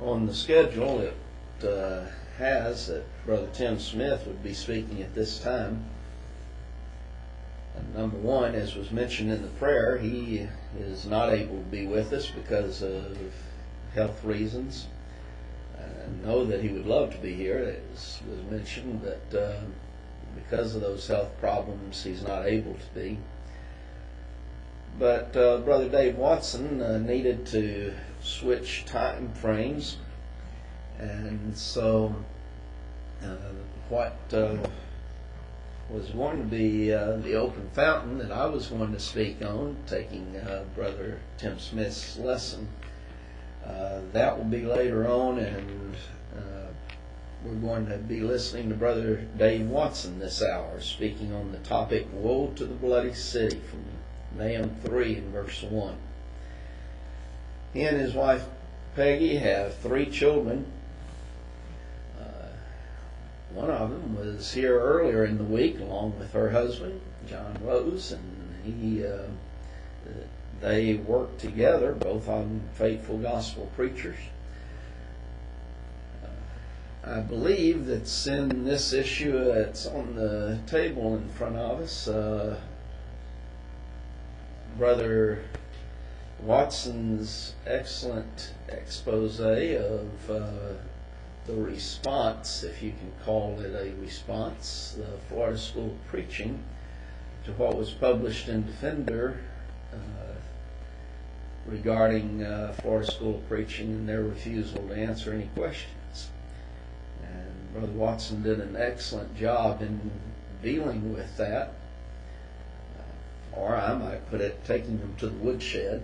On the schedule, it has that Brother Tim Smith would be speaking at this time. And number one, as was mentioned in the prayer, he is not able to be with us because of health reasons. I know that he would love to be here, as was mentioned, but because of those health problems, he's not able to be. But Brother Dave Watson needed to switch time frames, and so what was going to be the open fountain that I was going to speak on, taking Brother Tim Smith's lesson, that will be later on, and we're going to be listening to Brother Dave Watson this hour, speaking on the topic, Woe to the Bloody City, from Nahum 3 and verse 1. He and his wife Peggy have 3 children. One of them was here earlier in the week along with her husband, John Rose, and they work together, both on Faithful Gospel Preachers. I believe that's in this issue that's on the table in front of us. Brother Watson's excellent expose of the response, if you can call it a response, the Florida School of Preaching, to what was published in Defender regarding Florida School of Preaching and their refusal to answer any questions. And Brother Watson did an excellent job in dealing with that, or I might put it, taking them to the woodshed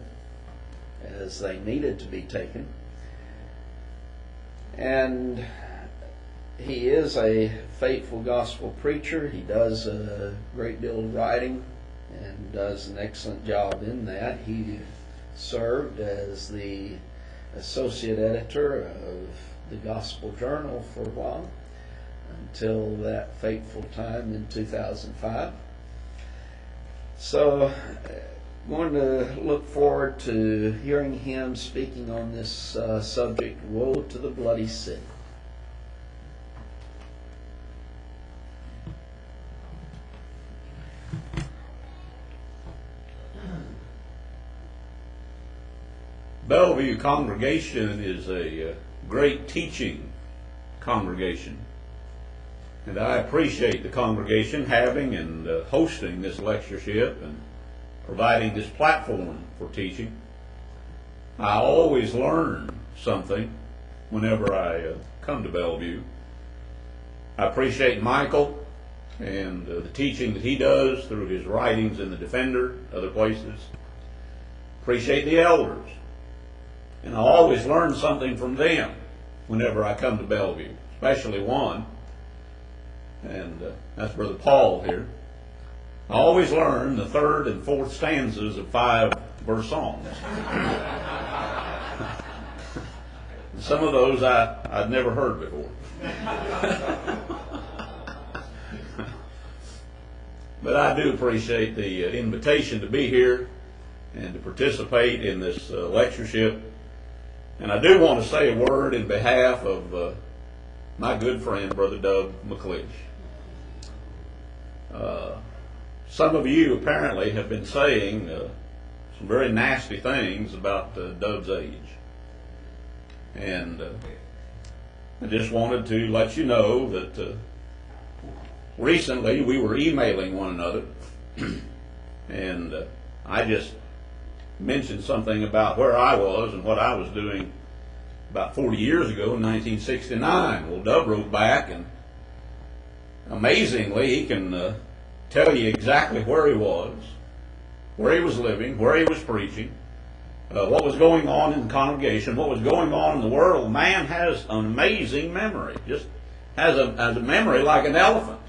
as they needed to be taken. And he is a faithful gospel preacher. He does a great deal of writing and does an excellent job in that. He served as the associate editor of the Gospel Journal for a while, until that fateful time in 2005. So going to look forward to hearing him speaking on this subject, Woe to the Bloody City. Bellview congregation is a great teaching congregation, and I appreciate the congregation having and hosting this lectureship and providing this platform for teaching. I always learn something whenever I come to Bellview. I appreciate Michael and the teaching that he does through his writings in the Defender, other places. Appreciate the elders. And I always learn something from them whenever I come to Bellview, especially one, and that's Brother Paul here. I always learn the 3rd and 4th stanzas of 5-verse songs. Some of those I'd never heard before. But I do appreciate the invitation to be here and to participate in this lectureship. And I do want to say a word in behalf of my good friend, Brother Doug McClish. Some of you apparently have been saying some very nasty things about Doug's age. And I just wanted to let you know that recently we were emailing one another, and I just mentioned something about where I was and what I was doing about 40 years ago in 1969. Well, Doug wrote back, and amazingly he can tell you exactly where he was living, where he was preaching, what was going on in the congregation, what was going on in the world. Man has an amazing memory, just has a memory like an elephant.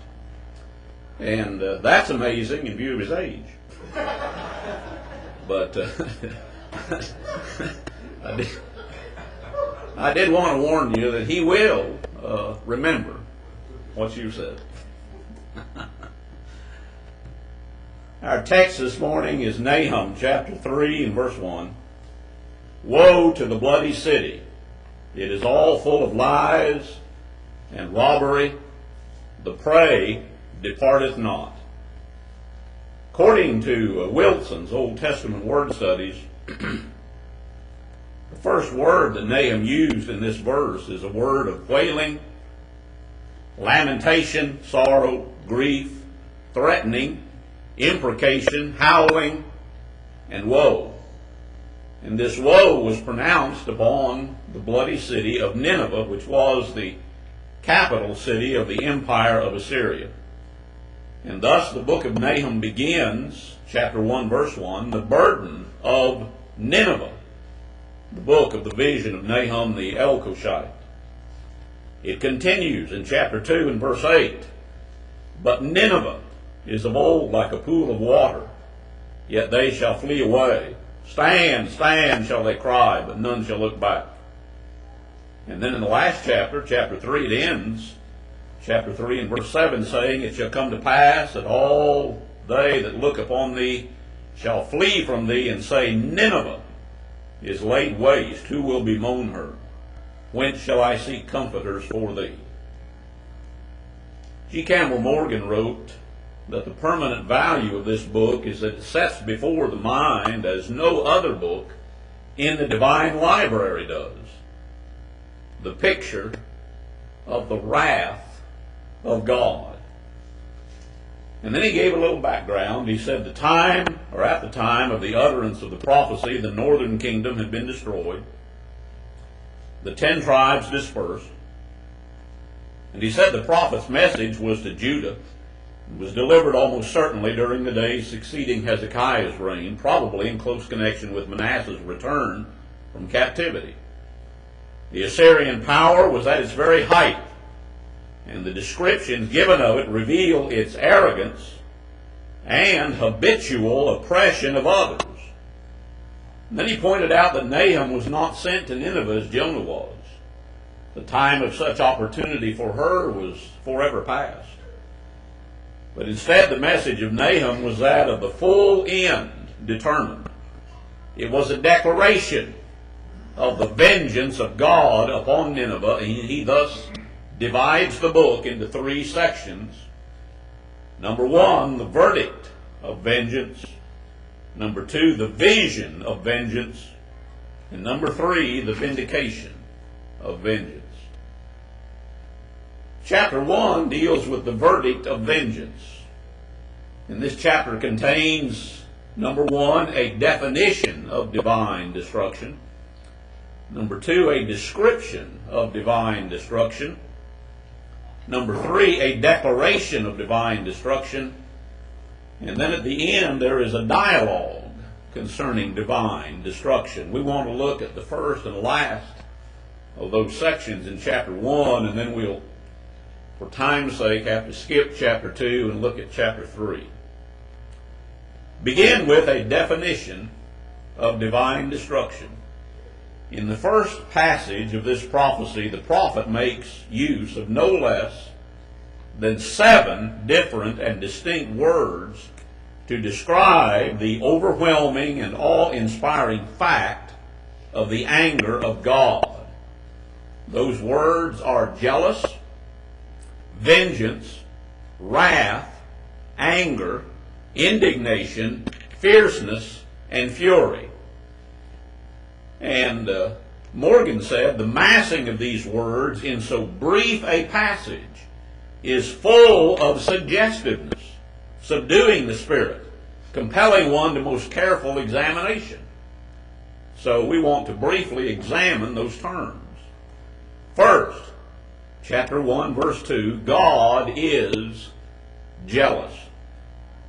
And that's amazing in view of his age. But I did want to warn you that he will remember what you said. Our text this morning is Nahum chapter 3 and verse 1. Woe to the bloody city, It is all full of lies and robbery. The prey departeth not. According to Wilson's Old Testament Word Studies, the first word that Nahum used in this verse is a word of wailing, lamentation, sorrow, grief, threatening, imprecation, howling, and woe. And this woe was pronounced upon the bloody city of Nineveh, which was the capital city of the empire of Assyria. And thus the book of Nahum begins, chapter 1, verse 1, the burden of Nineveh, the book of the vision of Nahum the Elkoshite. It continues in chapter 2 and verse 8, but Nineveh is of old like a pool of water, yet they shall flee away. Stand, stand, shall they cry, but none shall look back. And then in the last chapter, chapter 3, it ends, chapter 3 and verse 7, saying, it shall come to pass that all they that look upon thee shall flee from thee, and say, Nineveh is laid waste, who will bemoan her? Whence shall I seek comforters for thee? G. Campbell Morgan wrote that the permanent value of this book is that it sets before the mind as no other book in the divine library does the picture of the wrath of God. And then he gave a little background. He said at the time of the utterance of the prophecy, the northern kingdom had been destroyed, the 10 tribes dispersed, and he said the prophet's message was to Judah. It was delivered almost certainly during the days succeeding Hezekiah's reign, probably in close connection with Manasseh's return from captivity. The Assyrian power was at its very height, and the descriptions given of it reveal its arrogance and habitual oppression of others. And then he pointed out that Nahum was not sent to Nineveh as Jonah was. The time of such opportunity for her was forever past. But instead the message of Nahum was that of the full end determined. It was a declaration of the vengeance of God upon Nineveh, and he thus divides the book into 3 sections. Number 1, the verdict of vengeance. Number 2, the vision of vengeance. And number 3, the vindication of vengeance. Chapter 1 deals with the verdict of vengeance. And this chapter contains, number 1, a definition of divine destruction. Number 2, a description of divine destruction. Number 3, a declaration of divine destruction. And then at the end, there is a dialogue concerning divine destruction. We want to look at the first and last of those sections in chapter 1, and then we'll, for time's sake, have to skip chapter 2 and look at chapter 3. Begin with a definition of divine destruction. In the first passage of this prophecy, the prophet makes use of no less than 7 different and distinct words to describe the overwhelming and awe-inspiring fact of the anger of God. Those words are jealous, vengeance, wrath, anger, indignation, fierceness, and fury. And Morgan said the massing of these words in so brief a passage is full of suggestiveness, subduing the spirit, compelling one to most careful examination. So we want to briefly examine those terms. First, chapter 1, verse 2, God is jealous.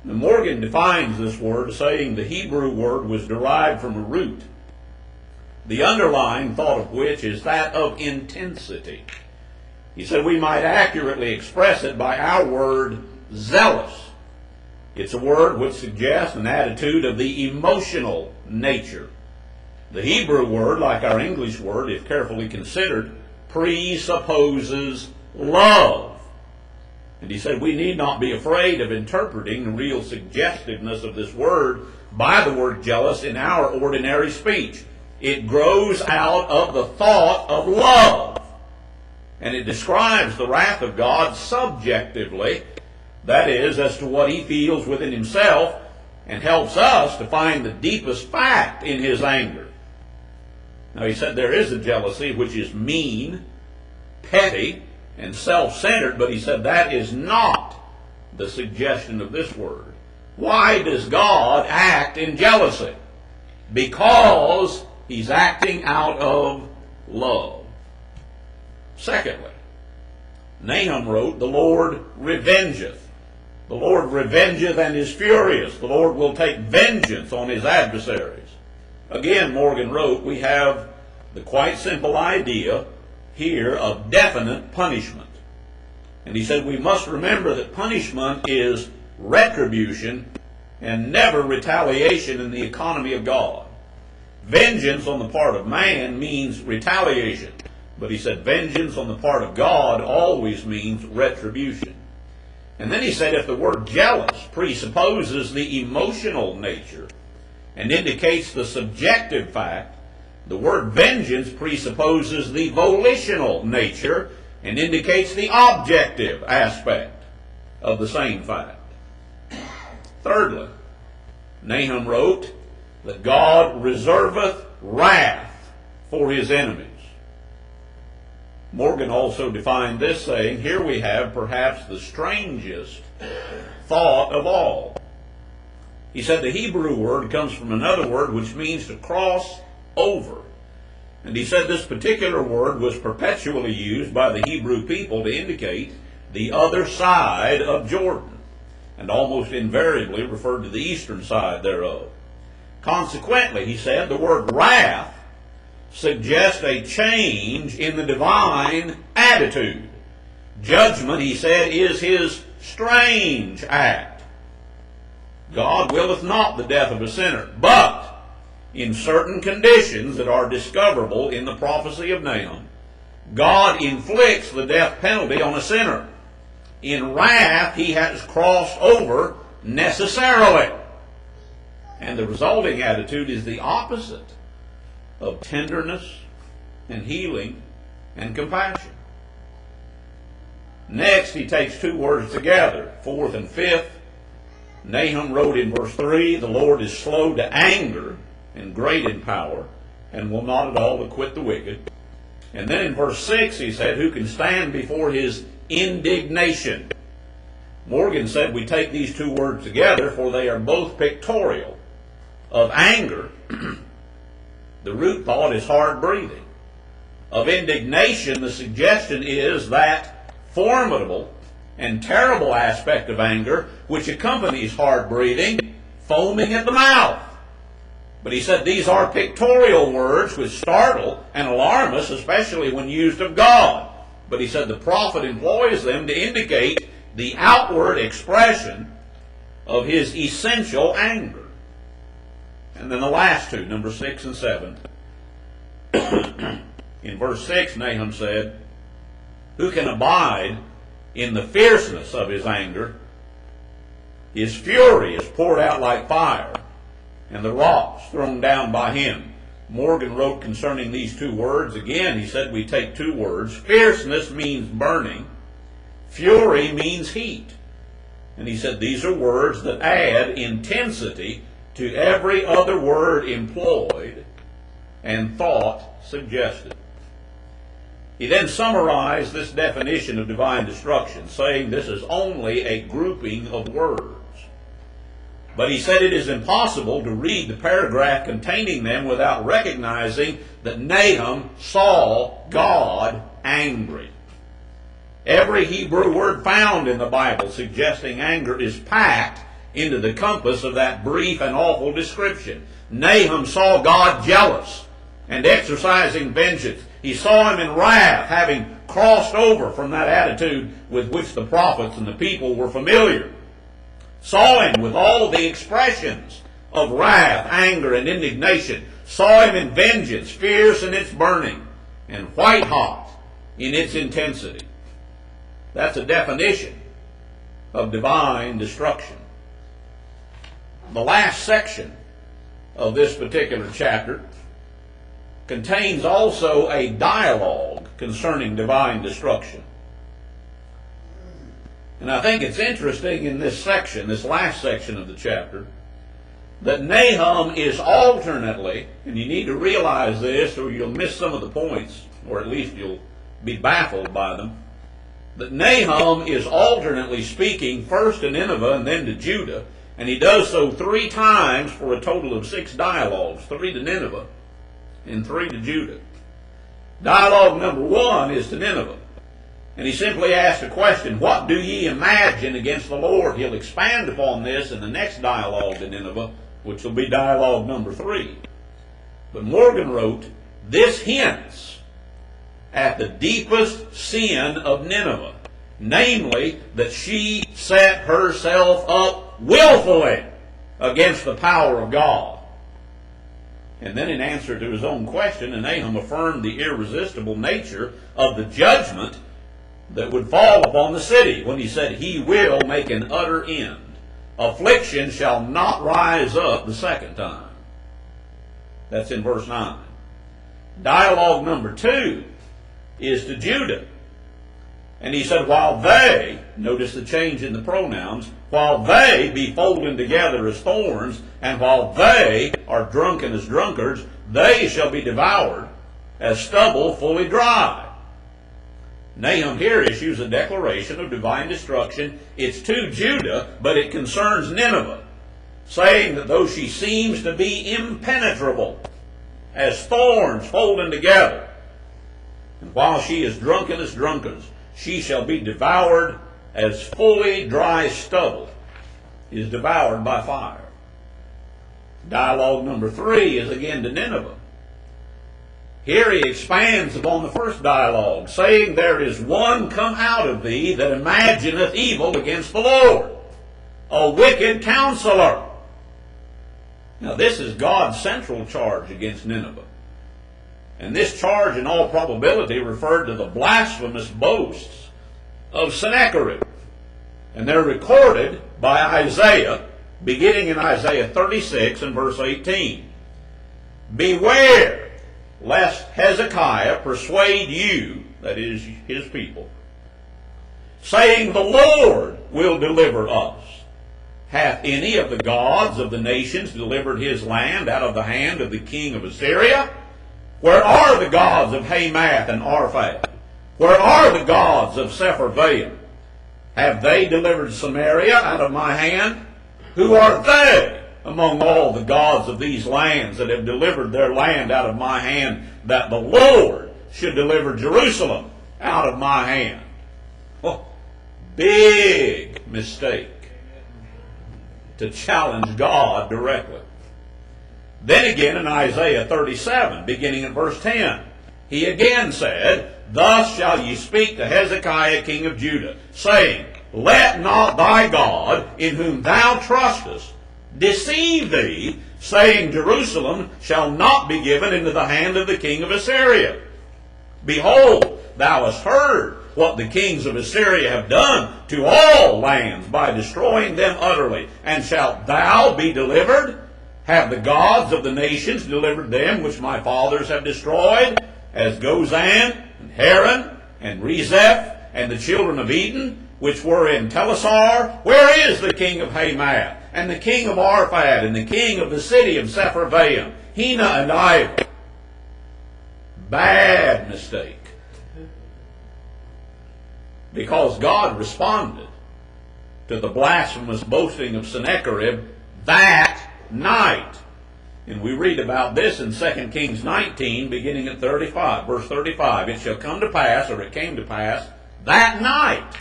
Now, Morgan defines this word, saying the Hebrew word was derived from a root, the underlying thought of which is that of intensity. He said we might accurately express it by our word zealous. It's a word which suggests an attitude of the emotional nature. The Hebrew word, like our English word, if carefully considered, presupposes love. And he said we need not be afraid of interpreting the real suggestiveness of this word by the word jealous in our ordinary speech. It grows out of the thought of love. And it describes the wrath of God subjectively, that is, as to what he feels within himself, and helps us to find the deepest fact in his anger. Now he said there is a jealousy which is mean, petty, and self-centered, but he said that is not the suggestion of this word. Why does God act in jealousy? Because he's acting out of love. Secondly, Nahum wrote, the Lord revengeth. The Lord revengeth and is furious. The Lord will take vengeance on his adversaries. Again, Morgan wrote, we have the quite simple idea here of definite punishment. And he said we must remember that punishment is retribution and never retaliation in the economy of God. Vengeance on the part of man means retaliation. But he said vengeance on the part of God always means retribution. And then he said if the word jealous presupposes the emotional nature and indicates the subjective fact, the word vengeance presupposes the volitional nature and indicates the objective aspect of the same fact. Thirdly, Nahum wrote that God reserveth wrath for his enemies. Morgan also defined this, saying, here we have perhaps the strangest thought of all. He said the Hebrew word comes from another word which means to cross over. And he said this particular word was perpetually used by the Hebrew people to indicate the other side of Jordan, and almost invariably referred to the eastern side thereof. Consequently, he said, the word wrath suggests a change in the divine attitude. Judgment, he said, is his strange act. God willeth not the death of a sinner, but in certain conditions that are discoverable in the prophecy of Nahum, God inflicts the death penalty on a sinner. In wrath, he has crossed over necessarily. And the resulting attitude is the opposite of tenderness and healing and compassion. Next, he takes two words together, fourth and fifth. Nahum wrote in verse 3, the Lord is slow to anger and great in power, and will not at all acquit the wicked. And then in verse 6 he said, who can stand before his indignation? Morgan said we take these two words together, for they are both pictorial. Of anger, the root thought is hard breathing. Of indignation, the suggestion is that formidable and terrible aspect of anger which accompanies hard breathing, foaming at the mouth. But he said these are pictorial words which startle and alarm us, especially when used of God. But he said the prophet employs them to indicate the outward expression of his essential anger. And then the last two, number 6 and 7. In verse 6, Nahum said, who can abide in the fierceness of his anger? His fury is poured out like fire, and the rocks thrown down by him. Morgan wrote concerning these two words, again, he said we take two words. Fierceness means burning. Fury means heat. And he said these are words that add intensity to every other word employed and thought suggested. He then summarized this definition of divine destruction, saying this is only a grouping of words. But he said it is impossible to read the paragraph containing them without recognizing that Nahum saw God angry. Every Hebrew word found in the Bible suggesting anger is packed into the compass of that brief and awful description. Nahum saw God jealous and exercising vengeance. He saw him in wrath, having crossed over from that attitude with which the prophets and the people were familiar. Saw him with all the expressions of wrath, anger, and indignation. Saw him in vengeance, fierce in its burning, and white hot in its intensity. That's a definition of divine destruction. The last section of this particular chapter contains also a dialogue concerning divine destruction. And I think it's interesting in this section, this last section of the chapter, that Nahum is alternately, and you need to realize this or you'll miss some of the points, or at least you'll be baffled by them, that Nahum is alternately speaking first to Nineveh and then to Judah, and he does so 3 times for a total of 6 dialogues, 3 to Nineveh and 3 to Judah. Dialogue number 1 is to Nineveh. And he simply asks a question, what do ye imagine against the Lord? He'll expand upon this in the next dialogue to Nineveh, which will be dialogue number 3. But Morgan wrote, this hints at the deepest sin of Nineveh, namely that she set herself up willfully against the power of God. And then in answer to his own question, Nahum affirmed the irresistible nature of the judgment that would fall upon the city when he said, he will make an utter end. Affliction shall not rise up the second time. That's in verse 9. Dialogue number 2 is to Judah. And he said, while they, notice the change in the pronouns, while they be folded together as thorns, and while they are drunken as drunkards, they shall be devoured as stubble fully dry. Nahum here issues a declaration of divine destruction. It's to Judah, but it concerns Nineveh, saying that though she seems to be impenetrable, as thorns folding together, and while she is drunken as drunkards, she shall be devoured as fully dry stubble is devoured by fire. Dialogue number 3 is again to Nineveh. Here he expands upon the first dialogue, saying, there is one come out of thee that imagineth evil against the Lord, a wicked counselor. Now this is God's central charge against Nineveh. And this charge in all probability referred to the blasphemous boasts of Sennacherib. And they're recorded by Isaiah, beginning in Isaiah 36 and verse 18. Beware lest Hezekiah persuade you, that is his people, saying, the Lord will deliver us. Hath any of the gods of the nations delivered his land out of the hand of the king of Assyria? Where are the gods of Hamath and Arphad? Where are the gods of Sepharvaim? Have they delivered Samaria out of my hand? Who are they among all the gods of these lands that have delivered their land out of my hand, that the Lord should deliver Jerusalem out of my hand? Oh, big mistake to challenge God directly. Then again in Isaiah 37, beginning at verse 10, he again said, thus shall ye speak to Hezekiah king of Judah, saying, let not thy God, in whom thou trustest, deceive thee, saying, Jerusalem shall not be given into the hand of the king of Assyria. Behold, thou hast heard what the kings of Assyria have done to all lands by destroying them utterly. And shalt thou be delivered? Have the gods of the nations delivered them which my fathers have destroyed, as Gozan and Haran and Rezeph and the children of Eden, which were in Telassar? Where is the king of Hamath, and the king of Arphad, and the king of the city of Sepharvaim, Hena and Ivah? Bad mistake. Because God responded to the blasphemous boasting of Sennacherib that night. And we read about this in 2 Kings 19, beginning at 35, verse 35. It shall come to pass, or it came to pass, that night,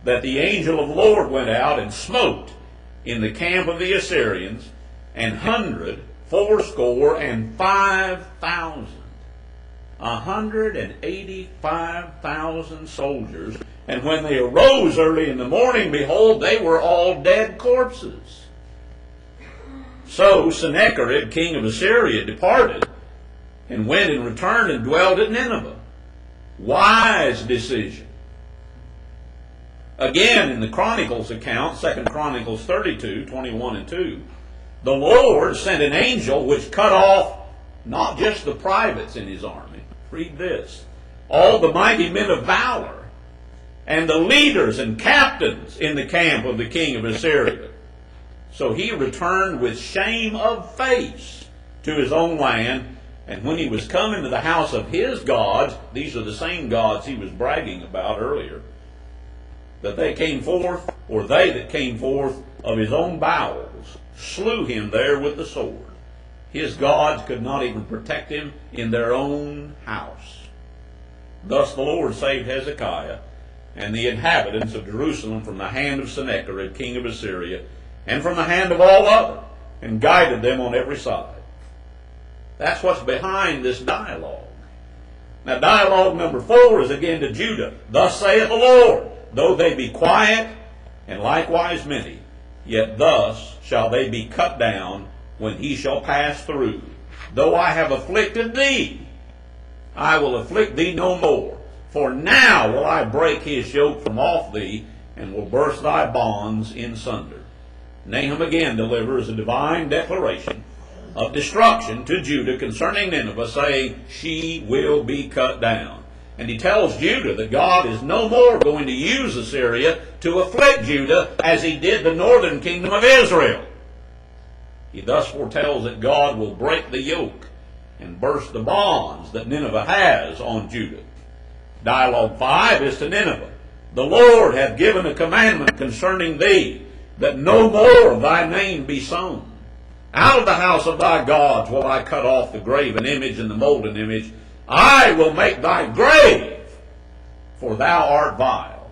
that the angel of the Lord went out and smote in the camp of the Assyrians 185,000 soldiers. And when they arose early in the morning, behold, they were all dead corpses. So Sennacherib, king of Assyria, departed and went and returned and dwelt at Nineveh. Wise decision. Again, in the Chronicles account, 2 Chronicles 32, 21 and 2, the Lord sent an angel which cut off not just the privates in his army. Read this. All the mighty men of valor and the leaders and captains in the camp of the king of Assyria. So he returned with shame of face to his own land, and when he was come into the house of his gods, these are the same gods he was bragging about earlier, that they came forth, or they that came forth of his own bowels, slew him there with the sword. His gods could not even protect him in their own house. Thus the Lord saved Hezekiah and the inhabitants of Jerusalem from the hand of Sennacherib, king of Assyria, and from the hand of all other, and guided them on every side. That's what's behind this dialogue. Now, dialogue number 4 is again to Judah. Thus saith the Lord, though they be quiet, and likewise many, yet thus shall they be cut down when he shall pass through. Though I have afflicted thee, I will afflict thee no more. For now will I break his yoke from off thee, and will burst thy bonds in sunder. Nahum again delivers a divine declaration of destruction to Judah concerning Nineveh, saying, she will be cut down. And he tells Judah that God is no more going to use Assyria to afflict Judah as he did the northern kingdom of Israel. He thus foretells that God will break the yoke and burst the bonds that Nineveh has on Judah. Dialogue 5 is to Nineveh. The Lord hath given a commandment concerning thee, that no more of thy name be sown. Out of the house of thy gods will I cut off the graven image and the molten image. I will make thy grave, for thou art vile.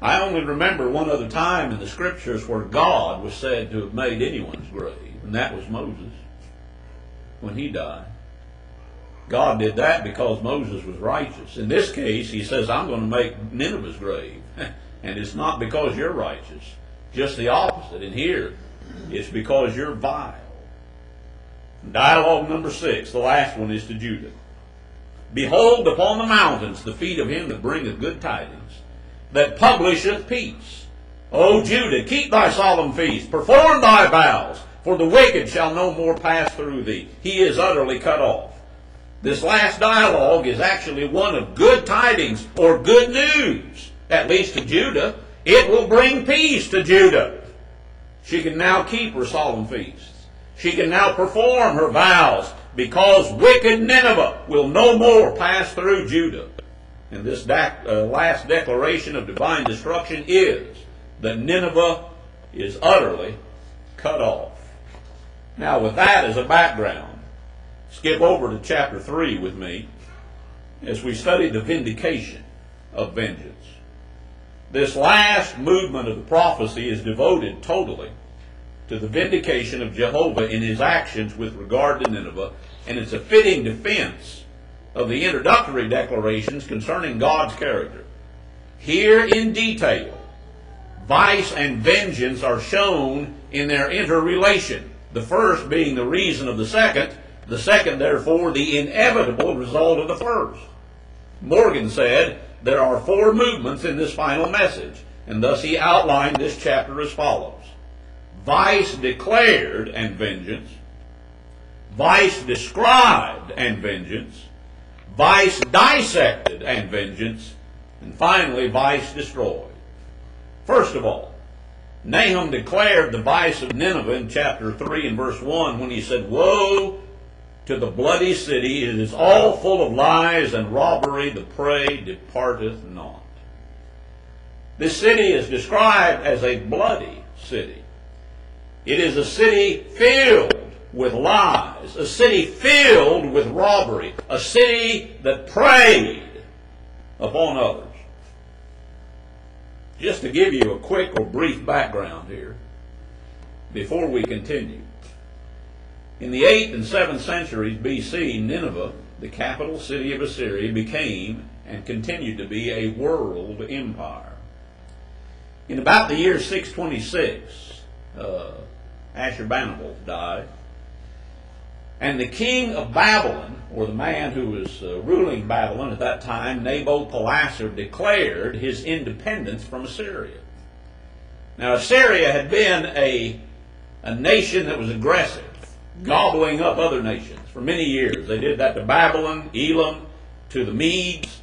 I only remember one other time in the scriptures where God was said to have made anyone's grave, and that was Moses, when he died. God did that because Moses was righteous. In this case, he says, I'm going to make Nineveh's grave. And it's not because you're righteous, just the opposite. And here, it's because you're vile. Dialogue number 6, the last one, is to Judah. Behold upon the mountains the feet of him that bringeth good tidings, that publisheth peace. O Judah, keep thy solemn feast, perform thy vows, for the wicked shall no more pass through thee. He is utterly cut off. This last dialogue is actually one of good tidings, or good news, at least to Judah. It will bring peace to Judah. She can now keep her solemn feasts. She can now perform her vows, because wicked Nineveh will no more pass through Judah. And this last declaration of divine destruction is that Nineveh is utterly cut off. Now, with that as a background, skip over to chapter 3 with me as we study the vindication of vengeance. This last movement of the prophecy is devoted totally to the vindication of Jehovah in his actions with regard to Nineveh, and it's a fitting defense of the introductory declarations concerning God's character. Here in detail, vice and vengeance are shown in their interrelation, the first being the reason of the second therefore the inevitable result of the first. Morgan said there are 4 movements in this final message, and thus he outlined this chapter as follows. Vice declared and vengeance, vice described and vengeance, vice dissected and vengeance, and finally vice destroyed. First of all, Nahum declared the vice of Nineveh in chapter 3 and verse 1 when he said, woe to the bloody city, it is all full of lies and robbery, the prey departeth not. This city is described as a bloody city. It is a city filled with lies, a city filled with robbery, a city that preyed upon others. Just to give you a quick or brief background here, before we continue. In the 8th and 7th centuries BC, Nineveh, the capital city of Assyria, became and continued to be a world empire. In about the year 626, Ashurbanipal died, and the king of Babylon, or the man who was ruling Babylon at that time, Nabopolassar, declared his independence from Assyria. Now, Assyria had been a nation that was aggressive. gobbling up other nations for many years. They did that to Babylon, Elam, to the Medes.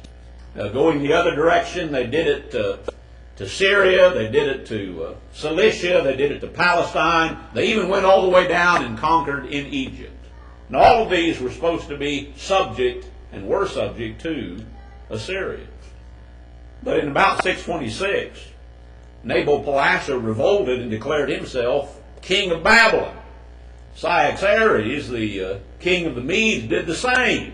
Going the other direction, they did it to Syria, they did it to Cilicia, they did it to Palestine. They even went all the way down and conquered in Egypt. And all of these were supposed to be subject, and were subject to, Assyria. But in about 626, Nabopolassar revolted and declared himself king of Babylon. Cyaxares, the king of the Medes, did the same.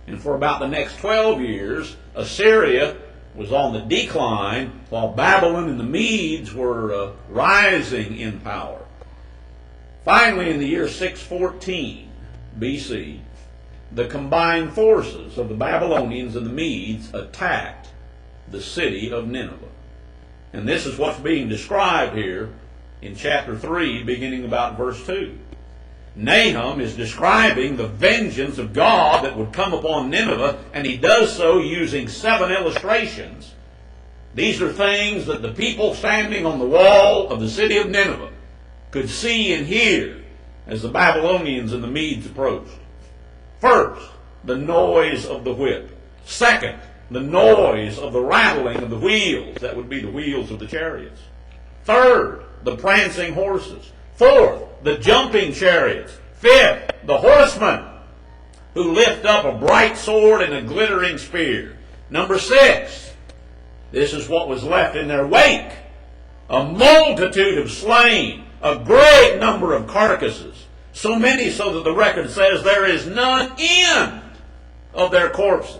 And for about the next 12 years, Assyria was on the decline, while Babylon and the Medes were rising in power. Finally, in the year 614 BC, the combined forces of the Babylonians and the Medes attacked the city of Nineveh. And this is what's being described here in chapter 3, beginning about verse 2. Nahum is describing the vengeance of God that would come upon Nineveh, and he does so using 7 illustrations. These are things that the people standing on the wall of the city of Nineveh could see and hear as the Babylonians and the Medes approached. First, the noise of the whip. Second, the noise of the rattling of the wheels. That would be the wheels of the chariots. Third, the prancing horses. Fourth, the jumping chariots. Fifth, the horsemen who lift up a bright sword and a glittering spear. Number 6, this is what was left in their wake. A multitude of slain, a great number of carcasses. So many so that the record says there is none end of their corpses.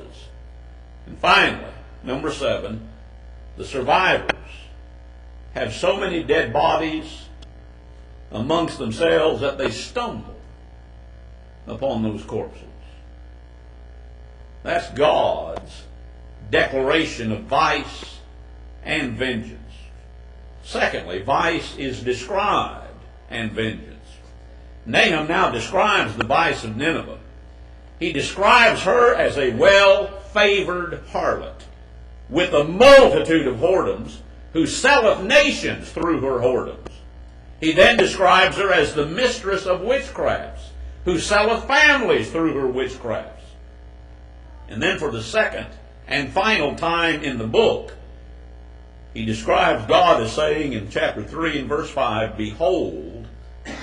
And finally, number 7, the survivors have so many dead bodies amongst themselves that they stumble upon those corpses. That's God's declaration of vice and vengeance. Secondly, vice is described and vengeance. Nahum now describes the vice of Nineveh. He describes her as a well-favored harlot, with a multitude of whoredoms, who selleth nations through her whoredoms. He then describes her as the mistress of witchcrafts, who selleth families through her witchcrafts. And then for the second and final time in the book, he describes God as saying in chapter 3 and verse 5, Behold,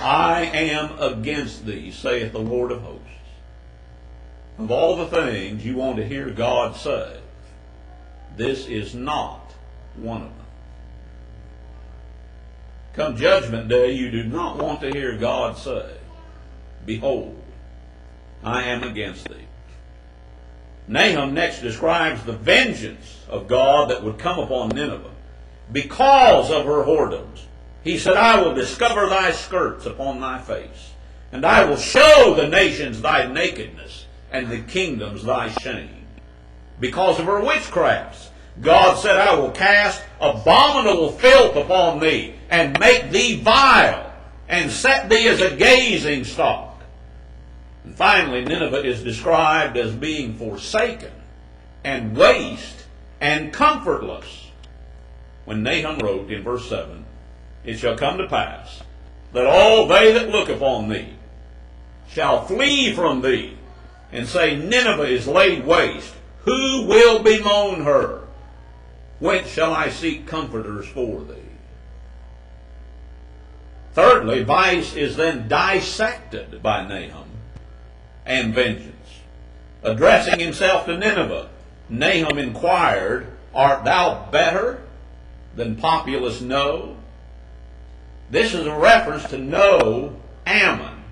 I am against thee, saith the Lord of hosts. Of all the things you want to hear God say, this is not one of them. Come Judgment Day, you do not want to hear God say, Behold, I am against thee. Nahum next describes the vengeance of God that would come upon Nineveh because of her whoredoms. He said, I will discover thy skirts upon thy face, and I will show the nations thy nakedness, and the kingdoms thy shame. Because of her witchcrafts, God said, I will cast abominable filth upon thee, and make thee vile, and set thee as a gazing stock. And finally, Nineveh is described as being forsaken, and waste, and comfortless. When Nahum wrote in verse 7, It shall come to pass, that all they that look upon thee shall flee from thee, and say, Nineveh is laid waste. Who will bemoan her? Whence shall I seek comforters for thee? Thirdly, vice is then dissected by Nahum and vengeance. Addressing himself to Nineveh, Nahum inquired, Art thou better than populous No? This is a reference to No, Ammon,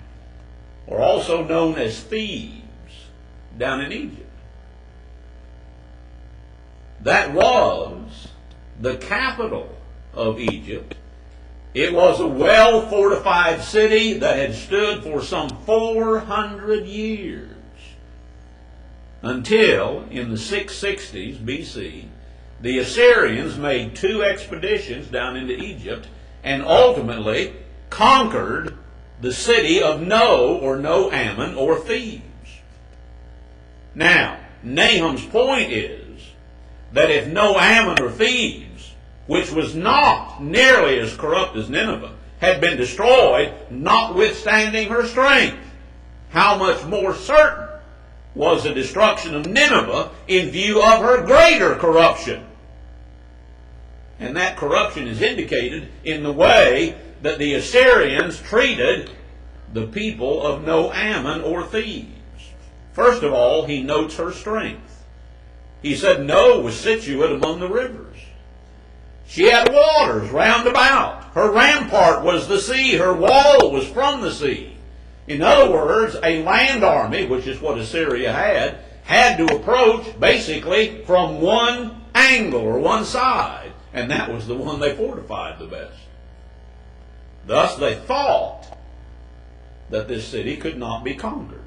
or also known as Thebes, down in Egypt. That was the capital of Egypt. It was a well-fortified city that had stood for some 400 years until in the 660s BC, the Assyrians made 2 expeditions down into Egypt and ultimately conquered the city of No, or No Ammon, or Thebes. Now, Nahum's point is that if No Ammon or Thebes, which was not nearly as corrupt as Nineveh, had been destroyed, notwithstanding her strength. How much more certain was the destruction of Nineveh in view of her greater corruption? And that corruption is indicated in the way that the Assyrians treated the people of No Ammon or Thebes. First of all, he notes her strength. He said No was situate among the rivers. She had waters round about. Her rampart was the sea. Her wall was from the sea. In other words, a land army, which is what Assyria had to approach basically from one angle or one side. And that was the one they fortified the best. Thus they thought that this city could not be conquered.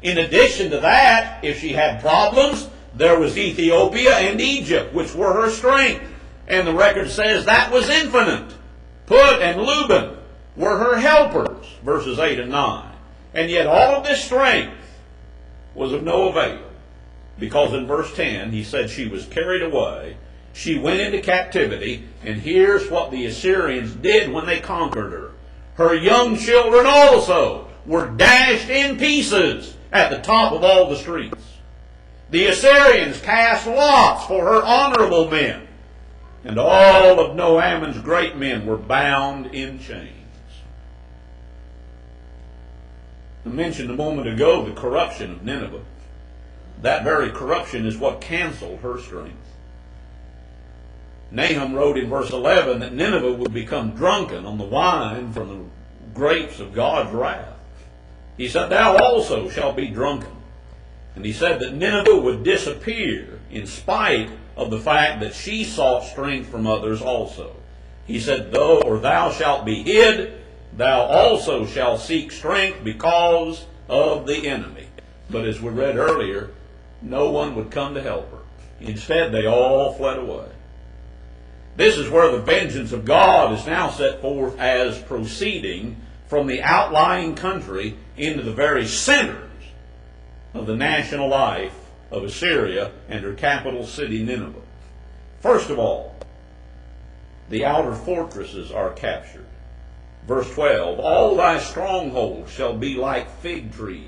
In addition to that, if she had problems, there was Ethiopia and Egypt, which were her strength. And the record says that was infinite. Put and Luban were her helpers, verses 8 and 9. And yet all of this strength was of no avail. Because in verse 10, he said she was carried away. She went into captivity. And here's what the Assyrians did when they conquered her. Her young children also were dashed in pieces at the top of all the streets. The Assyrians cast lots for her honorable men. And all of No Ammon's great men were bound in chains. I mentioned a moment ago the corruption of Nineveh. That very corruption is what canceled her strength. Nahum wrote in verse 11 that Nineveh would become drunken on the wine from the grapes of God's wrath. He said, Thou also shalt be drunken. And he said that Nineveh would disappear in spite of the fact that she sought strength from others also. He said, Thou shalt be hid, thou also shalt seek strength because of the enemy. But as we read earlier, no one would come to help her. Instead, they all fled away. This is where the vengeance of God is now set forth as proceeding from the outlying country into the very centers of the national life of Assyria and her capital city Nineveh. First of all, the outer fortresses are captured. Verse 12, All thy strongholds shall be like fig trees.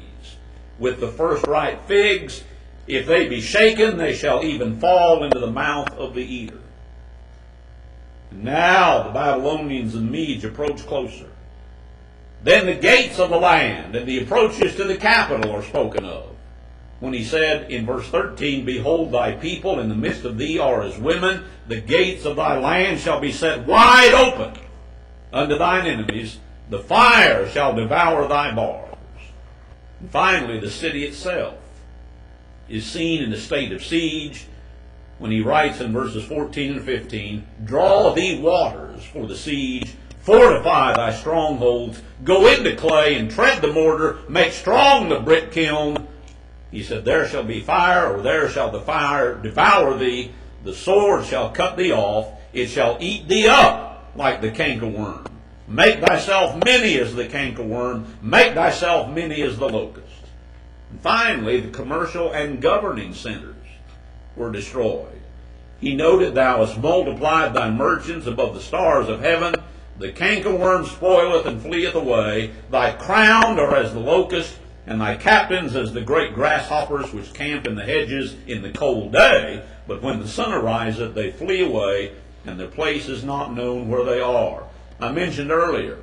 With the first ripe figs, if they be shaken, they shall even fall into the mouth of the eater. Now the Babylonians and Medes approach closer. Then the gates of the land and the approaches to the capital are spoken of. When he said in verse 13, Behold, thy people in the midst of thee are as women. The gates of thy land shall be set wide open unto thine enemies. The fire shall devour thy bars. And finally, the city itself is seen in a state of siege when he writes in verses 14 and 15, Draw thee waters for the siege, fortify thy strongholds, go into clay and tread the mortar, make strong the brick kiln. He said, There shall be fire, or there shall the fire devour thee. The sword shall cut thee off. It shall eat thee up like the cankerworm. Make thyself many as the cankerworm. Make thyself many as the locust. And finally, the commercial and governing centers were destroyed. He noted, Thou hast multiplied thy merchants above the stars of heaven. The cankerworm spoileth and fleeth away. Thy crown are as the locust, and thy captains as the great grasshoppers which camp in the hedges in the cold day. But when the sun ariseth, they flee away, and their place is not known where they are. I mentioned earlier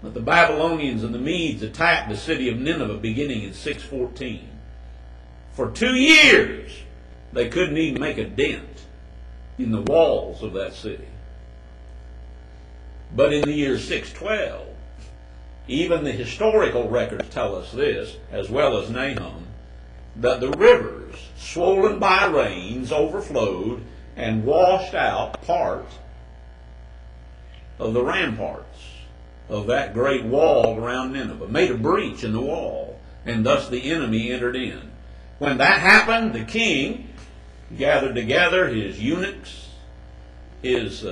that the Babylonians and the Medes attacked the city of Nineveh beginning in 614. For 2 years, they couldn't even make a dent in the walls of that city. But in the year 612, even the historical records tell us this, as well as Nahum, that the rivers, swollen by rains, overflowed and washed out part of the ramparts of that great wall around Nineveh, made a breach in the wall, and thus the enemy entered in. When that happened, the king gathered together his eunuchs, his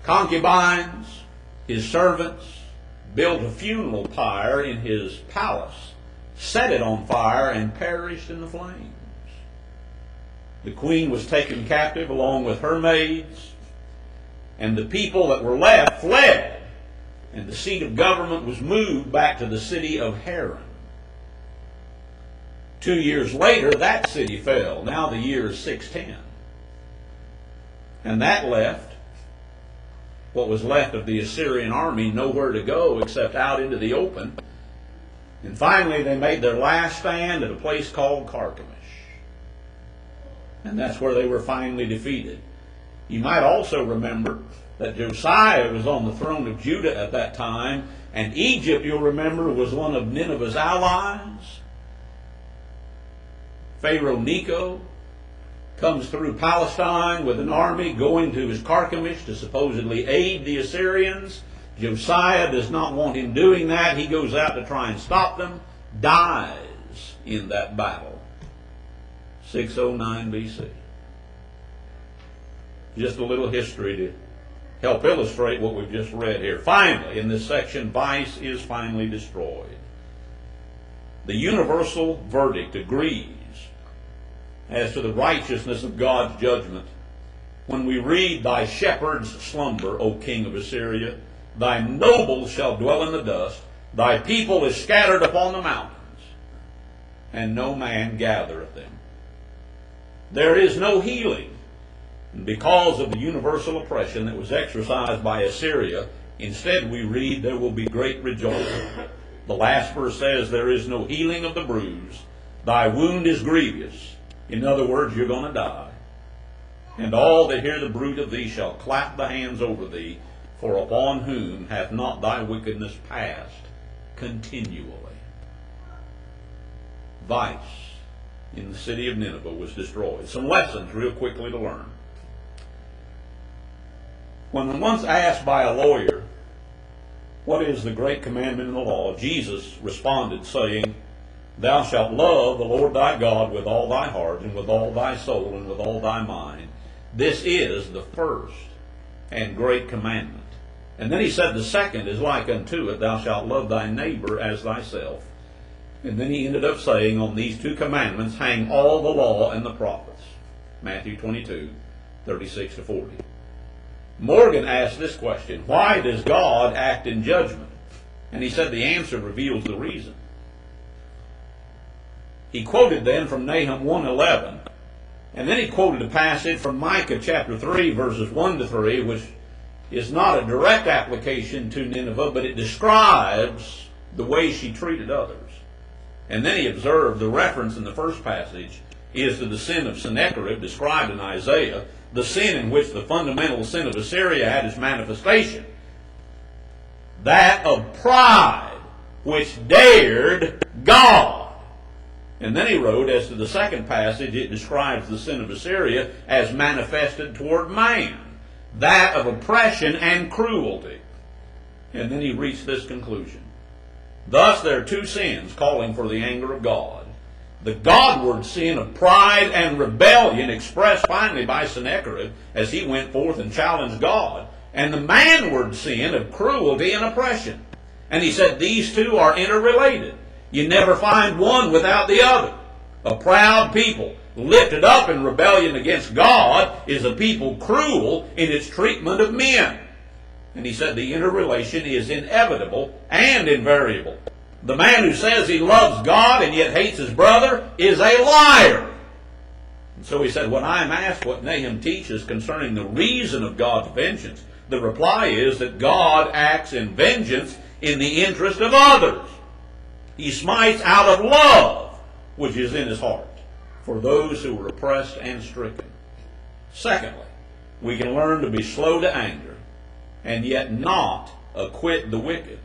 concubines, his servants, built a funeral pyre in his palace, set it on fire, and perished in the flames. The queen was taken captive along with her maids, and the people that were left fled, and the seat of government was moved back to the city of Haran. 2 years later, that city fell. Now the year is 610. And that left what was left of the Assyrian army nowhere to go except out into the open. And finally they made their last stand at a place called Carchemish. And that's where they were finally defeated. You might also remember that Josiah was on the throne of Judah at that time, and Egypt, you'll remember, was one of Nineveh's allies. Pharaoh Necho comes through Palestine with an army going to his Carchemish to supposedly aid the Assyrians. Josiah does not want him doing that. He goes out to try and stop them, dies in that battle. 609 BC. Just a little history to help illustrate what we've just read here. Finally, in this section, vice is finally destroyed. The universal verdict agrees as to the righteousness of God's judgment. When we read, "Thy shepherds slumber, O king of Assyria, thy nobles shall dwell in the dust, thy people is scattered upon the mountains, and no man gathereth them." There is no healing. And because of the universal oppression that was exercised by Assyria, instead we read, "There will be great rejoicing." The last verse says, "There is no healing of the bruise, thy wound is grievous." In other words, you're going to die. "And all that hear the bruit of thee shall clap the hands over thee, for upon whom hath not thy wickedness passed continually?" Vice in the city of Nineveh was destroyed. Some lessons real quickly to learn. When once asked by a lawyer, "What is the great commandment in the law?" Jesus responded saying, "Thou shalt love the Lord thy God with all thy heart, and with all thy soul, and with all thy mind. This is the first and great commandment." And then he said, "The second is like unto it, thou shalt love thy neighbor as thyself." And then he ended up saying, "On these two commandments hang all the law and the prophets." Matthew 22, 36 to 40. Morgan asked this question: why does God act in judgment? And he said the answer reveals the reason. He quoted then from Nahum 1:11, and then he quoted a passage from Micah chapter 3, verses 1 to 3, which is not a direct application to Nineveh, but it describes the way she treated others. And then he observed the reference in the first passage is to the sin of Sennacherib described in Isaiah, the sin in which the fundamental sin of Assyria had its manifestation. That of pride, which dared God. And then he wrote, as to the second passage, it describes the sin of Assyria as manifested toward man, that of oppression and cruelty. And then he reached this conclusion. Thus there are two sins calling for the anger of God. The Godward sin of pride and rebellion expressed finally by Sennacherib as he went forth and challenged God, and the manward sin of cruelty and oppression. And he said these two are interrelated. You never find one without the other. A proud people lifted up in rebellion against God is a people cruel in its treatment of men. And he said the interrelation is inevitable and invariable. The man who says he loves God and yet hates his brother is a liar. And so he said, when I am asked what Nahum teaches concerning the reason of God's vengeance, the reply is that God acts in vengeance in the interest of others. He smites out of love, which is in his heart, for those who are oppressed and stricken. Secondly, we can learn to be slow to anger and yet not acquit the wicked.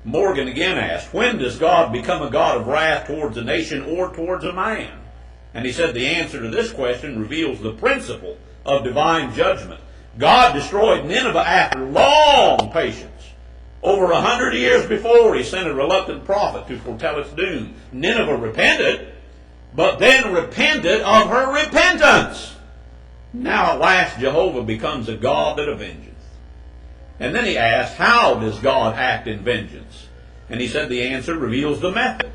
Morgan again asked, when does God become a God of wrath towards a nation or towards a man? And he said the answer to this question reveals the principle of divine judgment. God destroyed Nineveh after long patience. Over 100 years before, he sent a reluctant prophet to foretell its doom. Nineveh repented, but then repented of her repentance. Now at last Jehovah becomes a God that avengeth. And then he asked, how does God act in vengeance? And he said the answer reveals the method.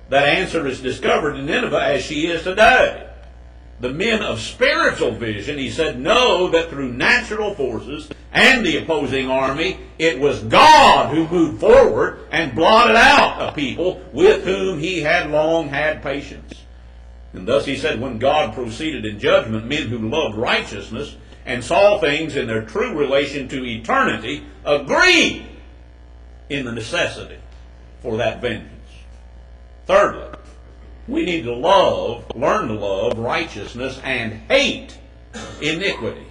That answer is discovered in Nineveh as she is today. The men of spiritual vision, he said, know that through natural forces and the opposing army, it was God who moved forward and blotted out a people with whom he had long had patience. And thus he said, when God proceeded in judgment, men who loved righteousness and saw things in their true relation to eternity agreed in the necessity for that vengeance. Thirdly, we need to learn to love righteousness and hate iniquity.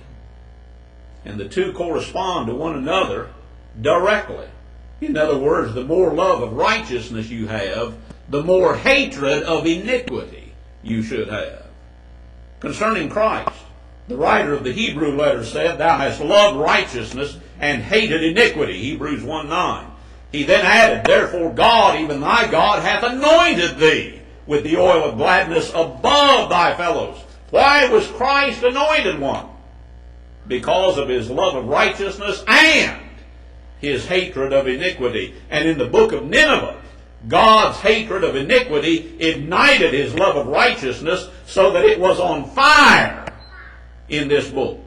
And the two correspond to one another directly. In other words, the more love of righteousness you have, the more hatred of iniquity you should have. Concerning Christ, the writer of the Hebrew letter said, thou hast loved righteousness and hated iniquity, Hebrews 1:9. He then added, therefore God, even thy God, hath anointed thee with the oil of gladness above thy fellows. Why was Christ anointed one? Because of his love of righteousness and his hatred of iniquity. And in the book of Nineveh, God's hatred of iniquity ignited his love of righteousness so that it was on fire in this book.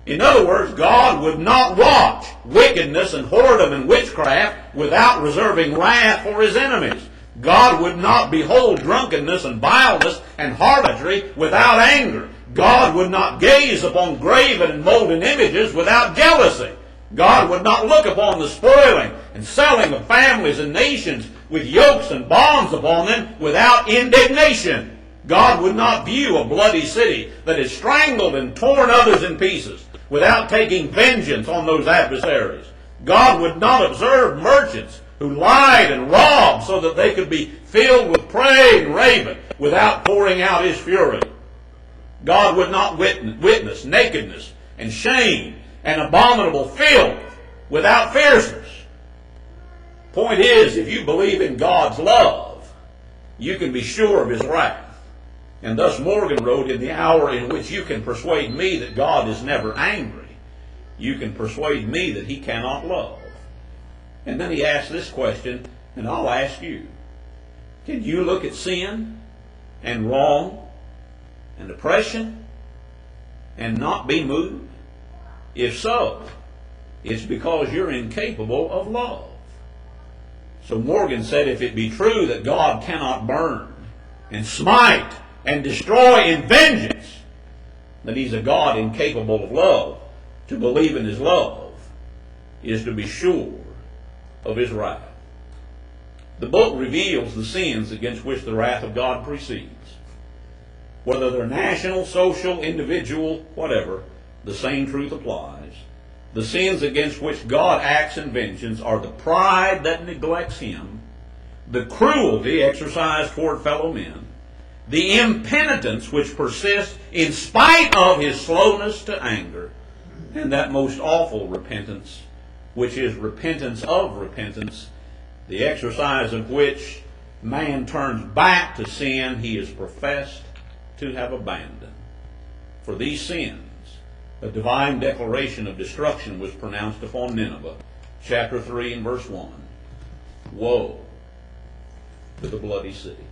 In other words, God would not watch wickedness and whoredom and witchcraft without reserving wrath for his enemies. God would not behold drunkenness and vileness and harlotry without anger. God would not gaze upon graven and molten images without jealousy. God would not look upon the spoiling and selling of families and nations with yokes and bonds upon them without indignation. God would not view a bloody city that has strangled and torn others in pieces without taking vengeance on those adversaries. God would not observe merchants who lied and robbed so that they could be filled with prey and raven without pouring out his fury. God would not witness nakedness and shame and abominable filth without fierceness. Point is, if you believe in God's love, you can be sure of his wrath. And thus Morgan wrote, in the hour in which you can persuade me that God is never angry, you can persuade me that he cannot love. And then he asked this question, and I'll ask you. Can you look at sin and wrong and oppression and not be moved? If so, it's because you're incapable of love. So Morgan said, if it be true that God cannot burn and smite and destroy in vengeance, then he's a God incapable of love. To believe in his love is to be sure of his wrath. The book reveals the sins against which the wrath of God proceeds. Whether they're national, social, individual, whatever, the same truth applies. The sins against which God acts in vengeance are the pride that neglects him, the cruelty exercised toward fellow men, the impenitence which persists in spite of his slowness to anger, and that most awful repentance, which is repentance of repentance, the exercise of which man turns back to sin he is professed to have abandoned. For these sins, a divine declaration of destruction was pronounced upon Nineveh, chapter 3 and verse 1. Woe to the bloody city.